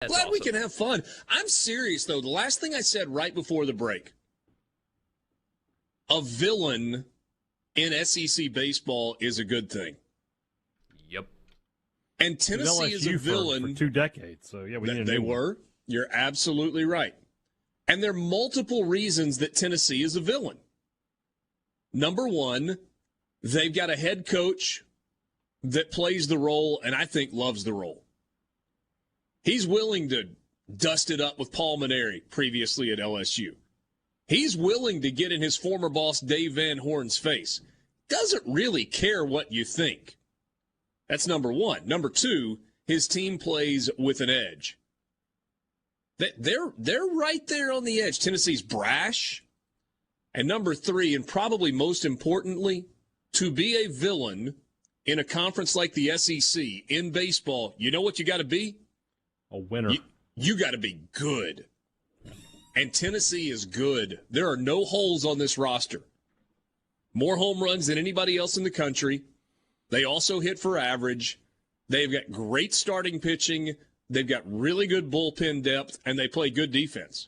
That's Glad awesome. we can have fun. I'm serious, though. The last thing I said right before the break, a villain in SEC baseball is a good thing. Yep. And Tennessee is a villain. For 2 decades, so yeah, They were. You're absolutely right. And there are multiple reasons that Tennessee is a villain. Number one, they've got a head coach that plays the role and I think loves the role. He's willing to dust it up with Paul Maneri previously at LSU. He's willing to get in his former boss Dave Van Horn's face. Doesn't really care what you think. That's number one. Number two, his team plays with an edge. They're right there on the edge. Tennessee's brash. And number three, and probably most importantly, to be a villain in a conference like the SEC in baseball, you know what you got to be? A winner. You got to be good. And Tennessee is good. There are no holes on this roster. More home runs than anybody else in the country. They also hit for average. They've got great starting pitching. They've got really good bullpen depth, and they play good defense.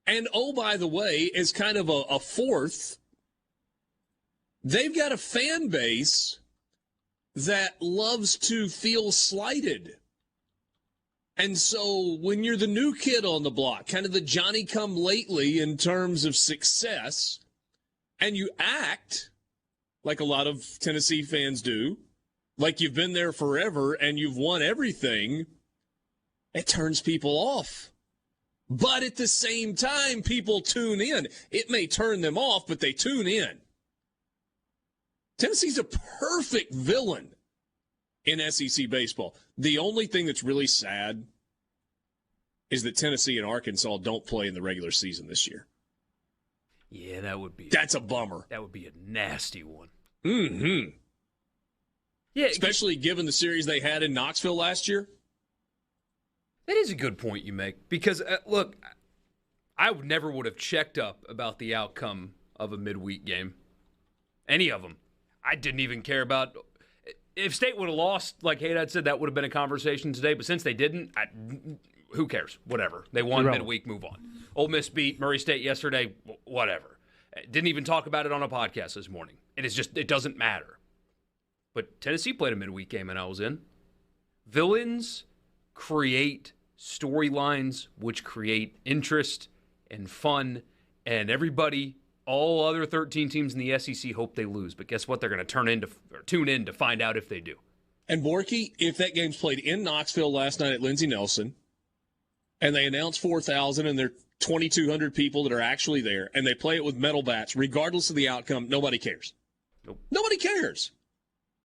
And, oh, by the way, as kind of a fourth, they've got a fan base that loves to feel slighted. And so when you're the new kid on the block, kind of the Johnny-come-lately in terms of success, and you act like a lot of Tennessee fans do, like you've been there forever and you've won everything, it turns people off. But at the same time, people tune in. It may turn them off, but they tune in. Tennessee's a perfect villain in SEC baseball. The only thing that's really sad is that Tennessee and Arkansas don't play in the regular season this year. Yeah, that's a bummer. That would be a nasty one. Mm-hmm. Yeah, especially given the series they had in Knoxville last year. That is a good point you make. Because, look, I never would have checked up about the outcome of a midweek game. Any of them. I didn't even care about. If State would have lost, like Haydad said, that would have been a conversation today. But since they didn't, who cares? Whatever. They won midweek, move on. Ole Miss beat Murray State yesterday, whatever. Didn't even talk about it on a podcast this morning. It doesn't matter. But Tennessee played a midweek game and I was in. Villains create storylines which create interest and fun, and everybody, all other 13 teams in the SEC hope they lose. But guess what? They're going to tune in to find out if they do. And Borky, if that game's played in Knoxville last night at Lindsey Nelson, and they announce 4,000 and there are 2,200 people that are actually there, and they play it with metal bats, regardless of the outcome, nobody cares. Nope. Nobody cares.